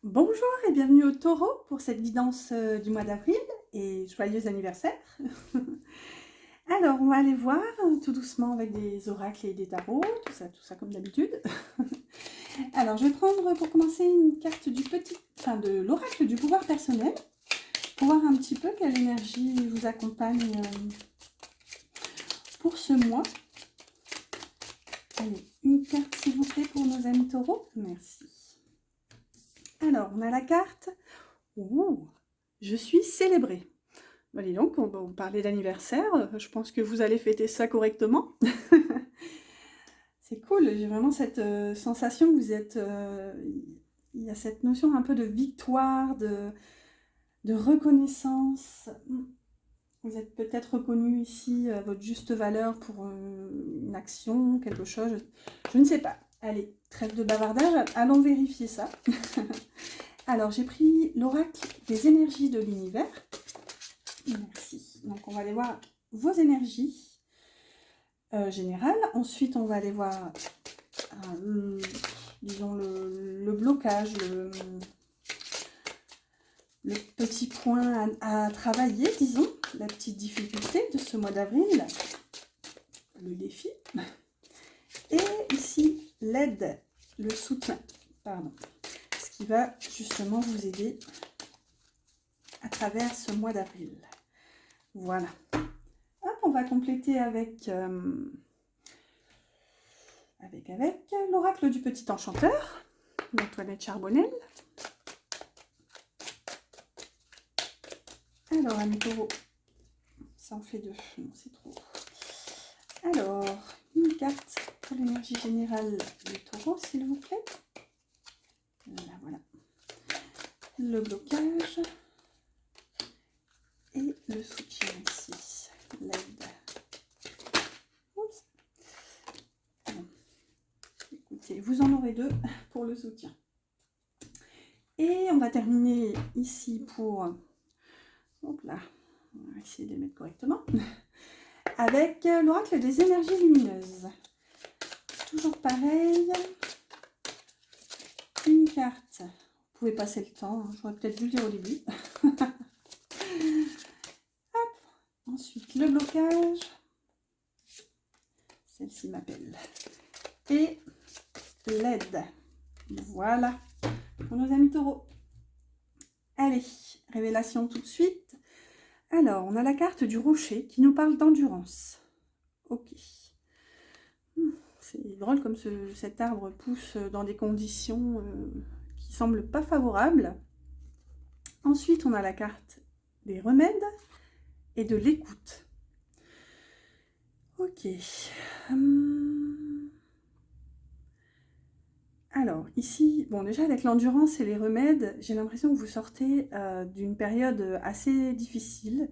Bonjour et bienvenue au Taureau pour cette guidance du mois d'avril et joyeux anniversaire. Alors, on va aller voir tout doucement avec des oracles et des tarots, tout ça comme d'habitude. Alors, je vais prendre pour commencer une carte de l'oracle du pouvoir personnel pour voir un petit peu quelle énergie vous accompagne pour ce mois. Allez, une carte s'il vous plaît pour nos amis taureaux. Merci. Alors, on a la carte. Ouh, je suis célébrée. Allez donc, on va parler d'anniversaire. Je pense que vous allez fêter ça correctement. C'est cool, j'ai vraiment cette sensation que vous êtes... il y a cette notion un peu de victoire, de reconnaissance. Vous êtes peut-être reconnu ici à votre juste valeur pour une action, quelque chose. Je ne sais pas. Allez, trêve de bavardage, allons vérifier ça. Alors, j'ai pris l'oracle des énergies de l'univers. Merci. Donc, on va aller voir vos énergies générales. Ensuite, on va aller voir, disons, le blocage, le petit point à travailler, disons, la petite difficulté de ce mois d'avril, le défi. Et ici, l'aide, le soutien, pardon, ce qui va justement vous aider à travers ce mois d'avril. Voilà. Hop, on va compléter avec l'oracle du petit enchanteur, d'Antoinette Charbonnel. Alors, amis taureaux, ça en fait deux, non c'est trop. Alors, une carte pour l'énergie générale du taureau, s'il vous plaît. Voilà. Le blocage et le soutien ici, l'aide. Bon. Écoutez, vous en aurez deux pour le soutien. Et on va terminer ici pour... Hop là, on va essayer de les mettre correctement. Avec l'oracle des énergies lumineuses. Toujours pareil. Une carte. Vous pouvez passer le temps, hein. J'aurais peut-être dû le dire au début. Hop. Ensuite, le blocage. Celle-ci m'appelle. Et l'aide. Voilà. Pour nos amis taureaux. Allez, révélation tout de suite. Alors, on a la carte du rocher qui nous parle d'endurance. Ok. C'est drôle comme cet arbre pousse dans des conditions qui semblent pas favorables. Ensuite, on a la carte des remèdes et de l'écoute. Ok. Alors, ici, bon, déjà avec l'endurance et les remèdes, j'ai l'impression que vous sortez d'une période assez difficile.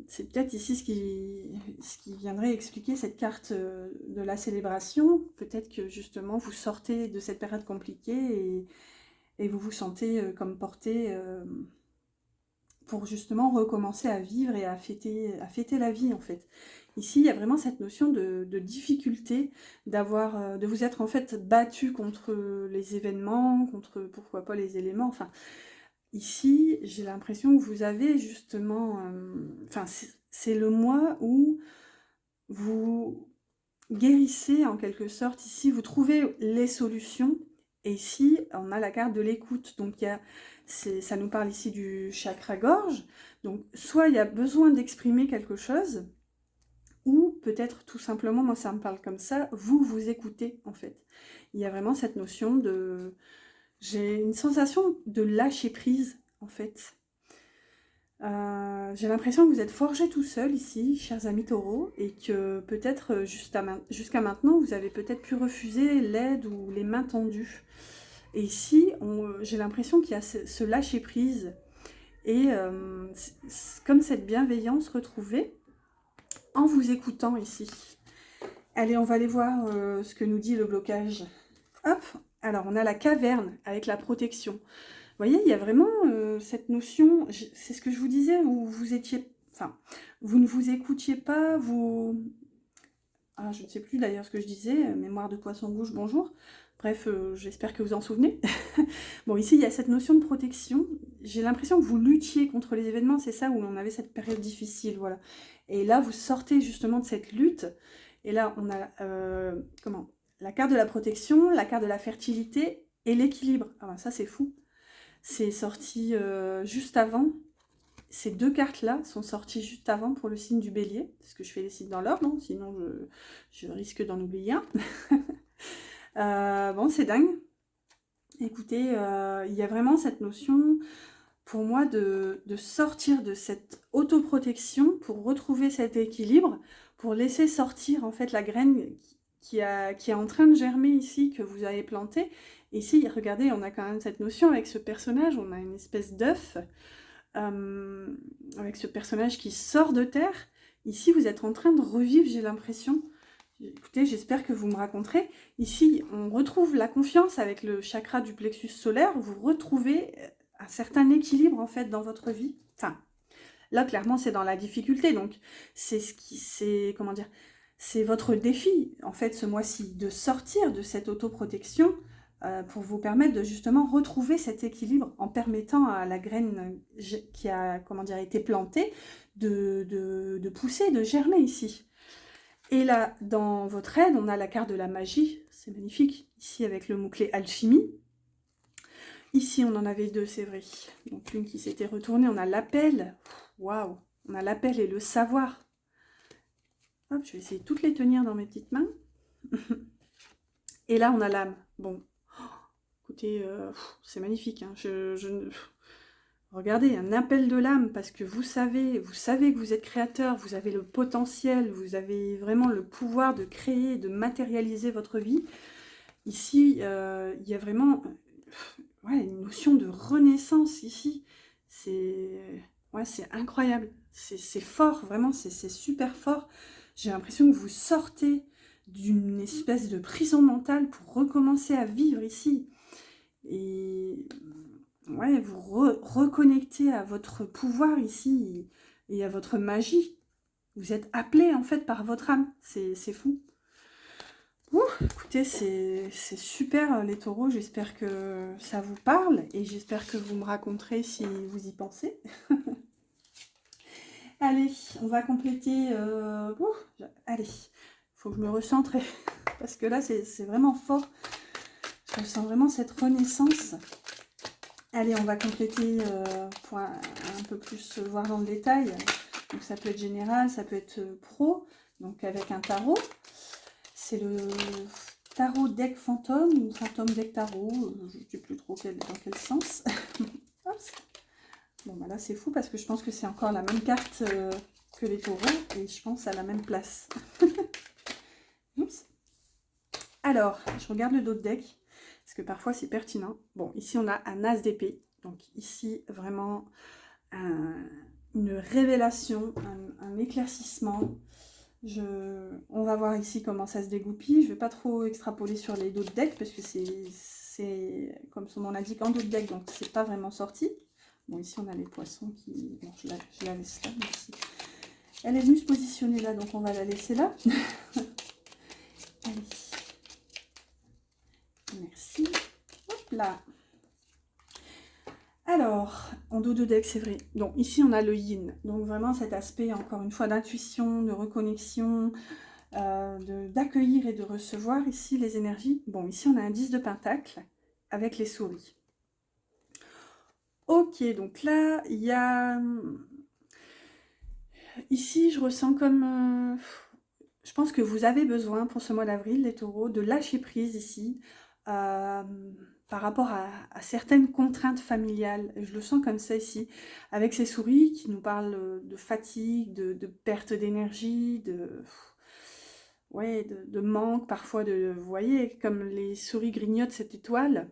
C'est peut-être ici ce qui viendrait expliquer cette carte de la célébration. Peut-être que justement vous sortez de cette période compliquée et vous vous sentez comme porté pour justement recommencer à vivre et à fêter la vie en fait. Ici, il y a vraiment cette notion de difficulté, de vous être en fait battu contre les événements, contre pourquoi pas les éléments, enfin... Ici, j'ai l'impression que vous avez justement... Enfin, c'est le mois où vous guérissez en quelque sorte. Ici, vous trouvez les solutions. Et ici, on a la carte de l'écoute. Donc, ça nous parle ici du chakra-gorge. Donc, soit il y a besoin d'exprimer quelque chose, ou peut-être tout simplement, moi ça me parle comme ça, vous écoutez en fait. Il y a vraiment cette notion de... J'ai une sensation de lâcher prise, en fait. J'ai l'impression que vous êtes forgé tout seul ici, chers amis taureaux, et que peut-être jusqu'à maintenant, vous avez peut-être pu refuser l'aide ou les mains tendues. Et ici, j'ai l'impression qu'il y a ce lâcher prise et comme cette bienveillance retrouvée en vous écoutant ici. Allez, on va aller voir ce que nous dit le blocage. Hop, alors on a la caverne avec la protection. Vous voyez, il y a vraiment cette notion, c'est ce que je vous disais, où vous étiez, enfin, vous ne vous écoutiez pas, vous... Ah, je ne sais plus d'ailleurs ce que je disais, mémoire de poisson rouge, bonjour. Bref, j'espère que vous en souvenez. Bon, ici, il y a cette notion de protection. J'ai l'impression que vous luttiez contre les événements, c'est ça, où on avait cette période difficile, voilà. Et là, vous sortez justement de cette lutte. Et là, on a comment? La carte de la protection, la carte de la fertilité et l'équilibre. Ah ben, ça, c'est fou. C'est sorti juste avant. Ces deux cartes-là sont sorties juste avant pour le signe du bélier. Parce que je fais les signes dans l'ordre, non? Sinon je risque d'en oublier un. Bon, c'est dingue. Écoutez, il y a vraiment cette notion, pour moi, de sortir de cette autoprotection pour retrouver cet équilibre, pour laisser sortir en fait la graine qui est en train de germer ici, que vous avez plantée. Ici, regardez, on a quand même cette notion avec ce personnage, on a une espèce d'œuf, avec ce personnage qui sort de terre. Ici, vous êtes en train de revivre, j'ai l'impression. Écoutez, j'espère que vous me raconterez. Ici, on retrouve la confiance avec le chakra du plexus solaire. Vous retrouvez un certain équilibre, en fait, dans votre vie. Enfin, là, clairement, c'est dans la difficulté. Donc, comment dire, c'est votre défi, en fait, ce mois-ci, de sortir de cette autoprotection pour vous permettre de, justement, retrouver cet équilibre en permettant à la graine qui a, comment dire, été plantée de pousser, de germer ici. Et là, dans votre aide, on a la carte de la magie, c'est magnifique, ici avec le mot-clé alchimie. Ici, on en avait deux, c'est vrai. Donc une qui s'était retournée, on a l'appel. Waouh, on a l'appel et le savoir. Hop, je vais essayer de toutes les tenir dans mes petites mains. Et là, on a l'âme. Bon, écoutez, c'est magnifique. Hein. Regardez, un appel de l'âme, parce que vous savez que vous êtes créateur, vous avez le potentiel, vous avez vraiment le pouvoir de créer, de matérialiser votre vie. Ici, il y a vraiment une notion de renaissance ici. C'est incroyable, c'est fort, vraiment, c'est super fort. J'ai l'impression que vous sortez d'une espèce de prison mentale pour recommencer à vivre ici. Et ouais, vous reconnectez à votre pouvoir ici et à votre magie. Vous êtes appelé en fait par votre âme, c'est fou. Ouh, écoutez, c'est super les taureaux, j'espère que ça vous parle et j'espère que vous me raconterez si vous y pensez. Allez, on va compléter... allez, il faut que je me recentre parce que là c'est vraiment fort. Je ressens vraiment cette renaissance. Allez, on va compléter pour un peu plus voir dans le détail. Donc ça peut être général, ça peut être pro, donc avec un tarot. C'est le tarot deck fantôme ou fantôme deck tarot, je ne sais plus trop dans quel sens. Bon, bah là c'est fou parce que je pense que c'est encore la même carte que les taureaux et je pense à la même place. Oups. Alors, je regarde le dos de deck. Parce que parfois c'est pertinent. Bon, ici on a un as d'épée. Donc ici vraiment une révélation, un éclaircissement. On va voir ici comment ça se dégoupille. Je ne vais pas trop extrapoler sur les dos de deck parce que c'est comme son nom l'indique en dos de deck, donc c'est pas vraiment sorti. Bon, ici on a les poissons qui... Bon, je la laisse là. Merci. Elle est venue se positionner là, donc on va la laisser là. Allez. Merci. Hop là. Alors, en dos de deck, c'est vrai. Donc ici, on a le yin. Donc vraiment cet aspect, encore une fois, d'intuition, de reconnexion, d'accueillir et de recevoir ici les énergies. Bon, ici, on a un 10 de pentacle avec les souris. Ok, donc là, il y a... Ici, je ressens comme... Je pense que vous avez besoin, pour ce mois d'avril, les taureaux, de lâcher prise ici. Par rapport à certaines contraintes familiales. Je le sens comme ça ici, avec ces souris qui nous parlent de fatigue, de perte d'énergie, de manque, parfois vous voyez, comme les souris grignotent cette étoile.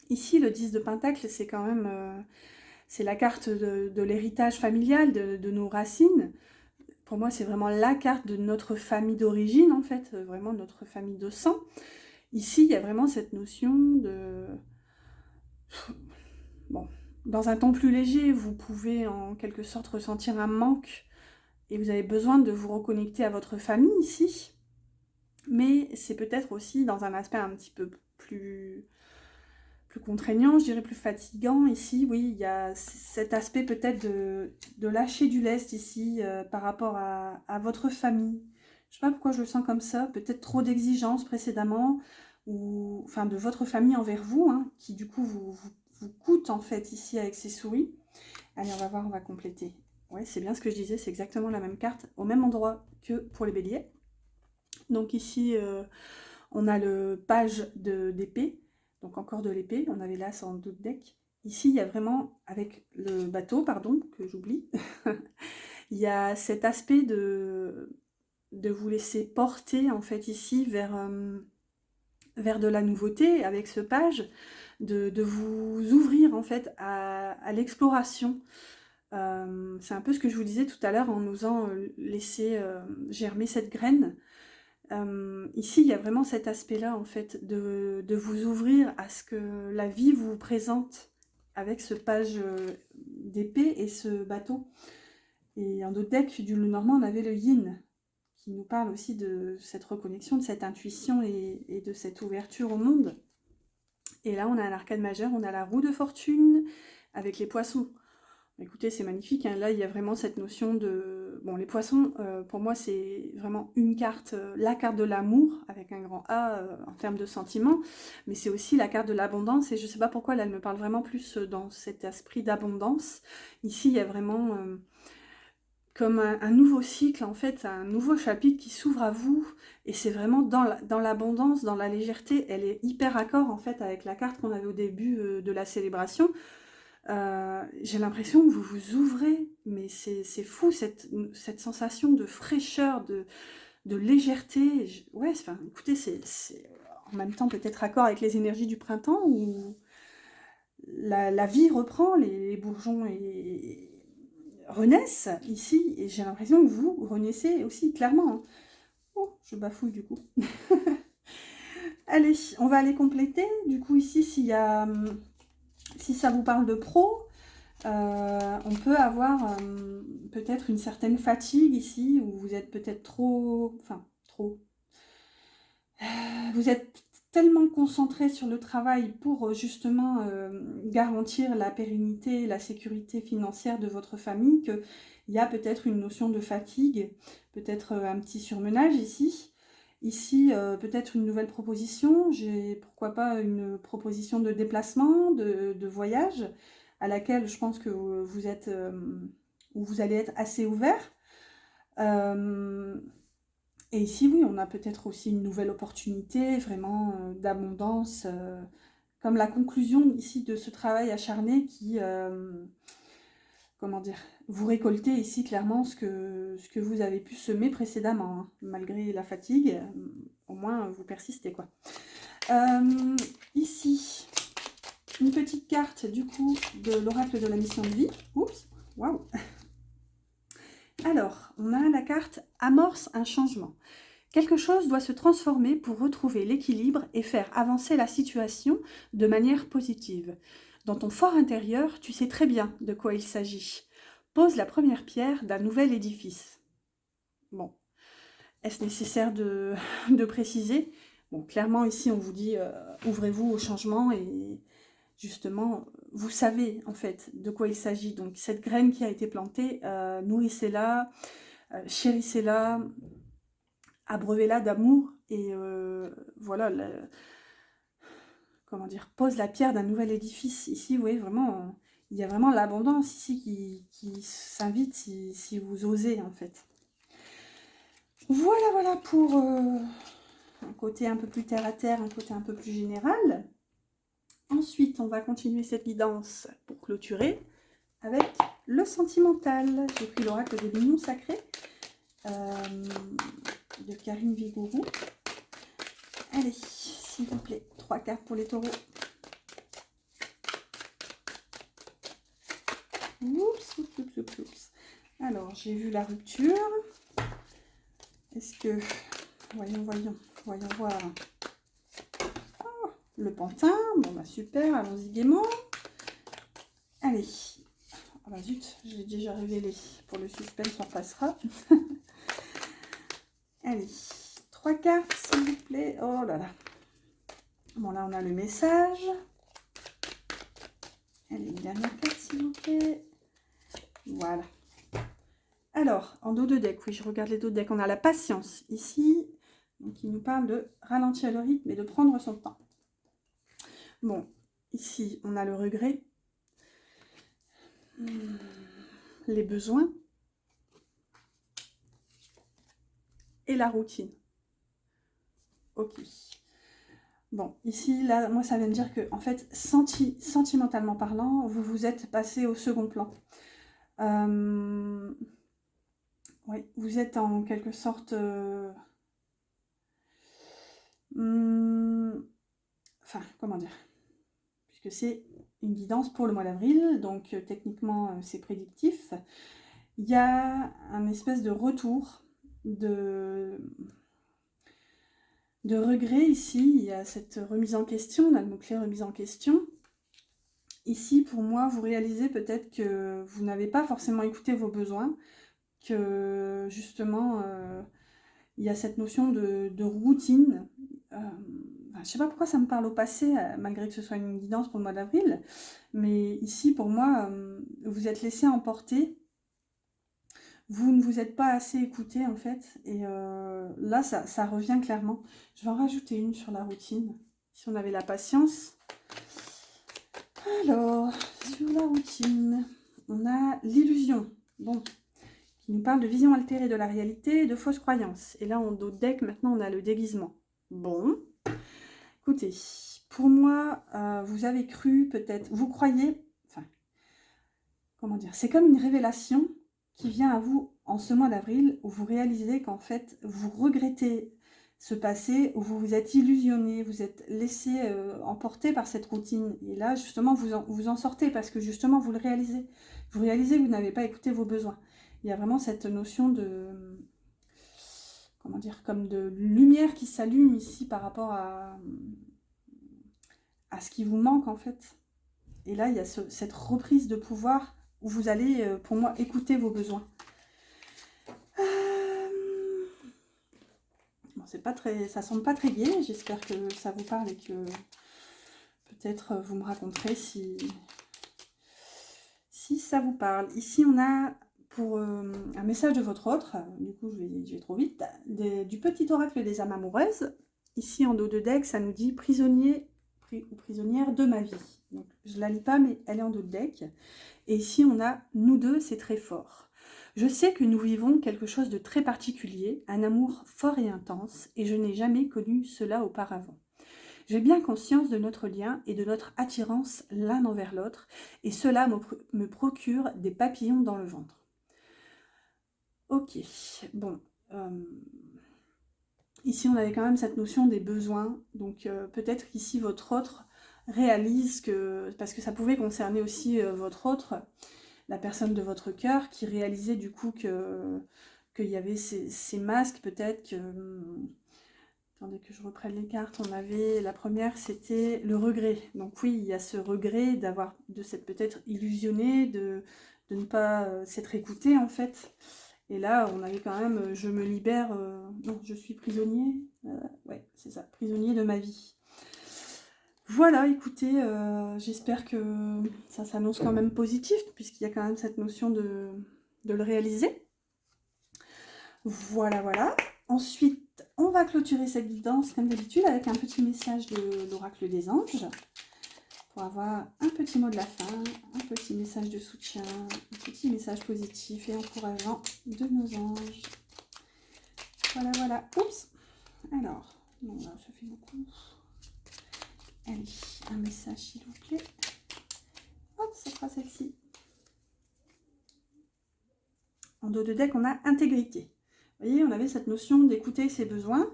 Ici, le 10 de pentacle, c'est quand même... c'est la carte de l'héritage familial, de nos racines. Pour moi, c'est vraiment la carte de notre famille d'origine, en fait, vraiment notre famille de sang. Ici, il y a vraiment cette notion de... Bon, dans un ton plus léger, vous pouvez en quelque sorte ressentir un manque et vous avez besoin de vous reconnecter à votre famille ici. Mais c'est peut-être aussi dans un aspect un petit peu plus contraignant, je dirais plus fatigant. Ici, oui, il y a cet aspect peut-être de lâcher du lest ici par rapport à votre famille. Je sais pas pourquoi je le sens comme ça, peut-être trop d'exigences précédemment, ou enfin de votre famille envers vous, hein, qui du coup vous coûte en fait ici avec ces souris. Allez, on va voir, on va compléter. Ouais, c'est bien ce que je disais, c'est exactement la même carte, au même endroit que pour les béliers. Donc ici, on a le page d'épée, donc encore de l'épée, on avait là sans doute deck. Ici, il y a vraiment, avec le bateau, pardon, que j'oublie, il y a cet aspect de vous laisser porter, en fait, ici, vers de la nouveauté, avec ce page, de vous ouvrir, en fait, à l'exploration. C'est un peu ce que je vous disais tout à l'heure en osant laisser germer cette graine. Ici, il y a vraiment cet aspect-là, en fait, de vous ouvrir à ce que la vie vous présente avec ce page d'épée et ce bateau. Et en d'autres decks du Lenormand, on avait le yin, qui nous parle aussi de cette reconnexion, de cette intuition et de cette ouverture au monde. Et là, on a un arcane majeur, on a la roue de fortune avec les poissons. Écoutez, c'est magnifique, hein. Là, il y a vraiment cette notion de... Bon, les poissons, pour moi, c'est vraiment une carte, la carte de l'amour, avec un grand A en termes de sentiments, mais c'est aussi la carte de l'abondance, et je ne sais pas pourquoi, là, elle me parle vraiment plus dans cet esprit d'abondance. Ici, il y a vraiment comme un nouveau cycle, en fait, un nouveau chapitre qui s'ouvre à vous, et c'est vraiment dans l'abondance, dans la légèreté. Elle est hyper accord, en fait, avec la carte qu'on avait au début de la célébration. J'ai l'impression que vous vous ouvrez, mais c'est fou, cette sensation de fraîcheur, de légèreté. Ouais, enfin, écoutez, c'est en même temps peut-être accord avec les énergies du printemps, où la vie reprend, les bourgeons renaissent ici, et j'ai l'impression que vous renaissez aussi, clairement, hein. Oh, je bafouille du coup. Allez, on va aller compléter. Du coup, ici, si ça vous parle de pro, on peut avoir peut-être une certaine fatigue ici, où vous êtes peut-être trop... Enfin, trop... Vous êtes tellement concentré sur le travail pour justement garantir la pérennité et la sécurité financière de votre famille, qu'il y a peut-être une notion de fatigue, peut-être un petit surmenage ici. Ici, peut-être une nouvelle proposition, j'ai pourquoi pas une proposition de déplacement, de voyage, à laquelle je pense que vous êtes, ou vous allez être assez ouvert. Et ici, oui, on a peut-être aussi une nouvelle opportunité, vraiment d'abondance, comme la conclusion ici de ce travail acharné qui, comment dire, vous récoltez ici clairement ce que vous avez pu semer précédemment, hein, malgré la fatigue, au moins vous persistez, quoi. Ici, une petite carte du coup de l'oracle de la mission de vie. Oups, waouh. Alors, on a la carte amorce un changement. Quelque chose doit se transformer pour retrouver l'équilibre et faire avancer la situation de manière positive. Dans ton fort intérieur, tu sais très bien de quoi il s'agit. Pose la première pierre d'un nouvel édifice. Bon, est-ce nécessaire de préciser? Bon, clairement ici on vous dit ouvrez-vous au changement et justement vous savez en fait de quoi il s'agit. Donc cette graine qui a été plantée, nourrissez-la, chérissez-la, abreuvez-la d'amour et voilà, comment dire, pose la pierre d'un nouvel édifice. Ici, oui, vraiment, il y a vraiment l'abondance ici qui s'invite si vous osez, en fait. Voilà, voilà pour un côté un peu plus terre-à-terre, un côté un peu plus général. Ensuite, on va continuer cette guidance pour clôturer avec le sentimental. J'ai pris l'oracle de l'union sacrée de Karine Vigourou. Allez, s'il vous plaît, 3 cartes pour les taureaux. Oups, oups, oups, oups, oups. Alors, j'ai vu la rupture. Est-ce que... Voyons voir. Oh, le pantin. Bon, bah super, allons-y gaiement. Allez. Ah bah zut, je l'ai déjà révélé. Pour le suspense, on passera. Allez, 3 cartes, s'il vous plaît. Oh là là. Bon, là, on a le message. Allez, une dernière carte, s'il vous plaît. Voilà. Alors, en dos de deck, oui, je regarde les dos de deck. On a la patience, ici. Donc, il nous parle de ralentir le rythme et de prendre son temps. Bon, ici, on a le regret. Les besoins. Et la routine. Ok. Bon, ici, là, moi, ça vient de dire que, en fait, sentimentalement parlant, vous vous êtes passé au second plan. Oui, vous êtes en quelque sorte... enfin, comment dire? Puisque c'est une guidance pour le mois d'avril, donc techniquement, c'est prédictif. Il y a un espèce de retour de regret ici. Il y a cette remise en question, on a le mot-clé remise en question. Ici, pour moi, vous réalisez peut-être que vous n'avez pas forcément écouté vos besoins, que justement, il y a cette notion de routine. Je ne sais pas pourquoi ça me parle au passé, malgré que ce soit une guidance pour le mois d'avril, mais ici, pour moi, vous êtes laissé emporter. Vous ne vous êtes pas assez écouté, en fait, et là, ça revient clairement. Je vais en rajouter une sur la routine, si on avait la patience. Alors, sur la routine, on a l'illusion. Bon, qui nous parle de vision altérée de la réalité et de fausses croyances. Et là, en dos de deck, maintenant, on a le déguisement. Bon, écoutez, pour moi, vous avez cru peut-être, vous croyez, enfin, comment dire, c'est comme une révélation qui vient à vous en ce mois d'avril, où vous réalisez qu'en fait, vous regrettez ce passé, où vous vous êtes illusionné, vous êtes laissé emporter par cette routine. Et là, justement, vous en sortez parce que justement, vous le réalisez. Vous réalisez que vous n'avez pas écouté vos besoins. Il y a vraiment cette notion de, comment dire, comme de lumière qui s'allume ici par rapport à ce qui vous manque en fait. Et là, il y a cette reprise de pouvoir où vous allez, pour moi, écouter vos besoins. Bon, c'est pas très, ça semble pas très gai. J'espère que ça vous parle et que peut-être vous me raconterez si ça vous parle. Ici, on a pour un message de votre autre, du coup, je vais trop vite, du petit oracle des âmes amoureuses. Ici, en dos de deck, ça nous dit prisonnier ou prisonnière de ma vie. Donc, je la lis pas, mais elle est en dos de deck. Et ici, on a nous deux, c'est très fort. Je sais que nous vivons quelque chose de très particulier, un amour fort et intense, et je n'ai jamais connu cela auparavant. J'ai bien conscience de notre lien et de notre attirance l'un envers l'autre, et cela me procure des papillons dans le ventre. Ok, bon. Ici, on avait quand même cette notion des besoins, donc peut-être qu'ici, votre autre réalise que, parce que ça pouvait concerner aussi votre autre, la personne de votre cœur, qui réalisait du coup qu'il y avait ces masques, peut-être que... Attendez que je reprenne les cartes. On avait la première, c'était le regret. Donc oui, il y a ce regret de s'être peut-être illusionné, de ne pas s'être écouté en fait. Et là, on avait quand même, je me libère, non, je suis prisonnier. Ouais, c'est ça, prisonnier de ma vie. Voilà, écoutez, j'espère que ça s'annonce quand même positif, puisqu'il y a quand même cette notion de le réaliser. Voilà, voilà. Ensuite, on va clôturer cette guidance, comme d'habitude, avec un petit message de l'oracle des anges, pour avoir un petit mot de la fin, un petit message de soutien, un petit message positif et encourageant de nos anges. Voilà, voilà. Oups. Alors, non, là, ça fait beaucoup. Allez, un message, s'il vous plaît. Hop, ça sera celle-ci. En dos de deck, on a intégrité. Vous voyez, on avait cette notion d'écouter ses besoins.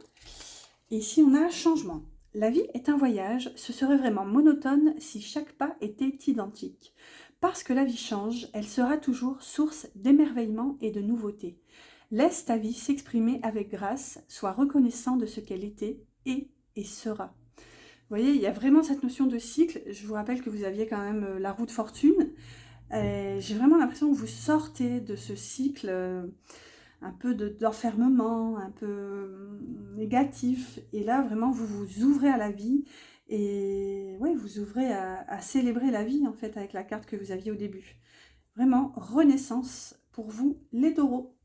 Et ici, on a changement. La vie est un voyage, ce serait vraiment monotone si chaque pas était identique. Parce que la vie change, elle sera toujours source d'émerveillement et de nouveautés. Laisse ta vie s'exprimer avec grâce, sois reconnaissant de ce qu'elle était et sera. Vous voyez, il y a vraiment cette notion de cycle. Je vous rappelle que vous aviez quand même la roue de fortune. J'ai vraiment l'impression que vous sortez de ce cycle un peu d'enfermement, un peu négatif. Et là, vraiment, vous vous ouvrez à la vie Et ouais, vous ouvrez à célébrer la vie en fait avec la carte que vous aviez au début. Vraiment, renaissance pour vous les taureaux.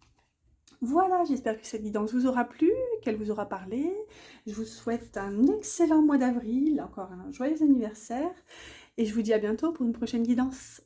Voilà, j'espère que cette guidance vous aura plu, qu'elle vous aura parlé. Je vous souhaite un excellent mois d'avril, encore un joyeux anniversaire. Et je vous dis à bientôt pour une prochaine guidance.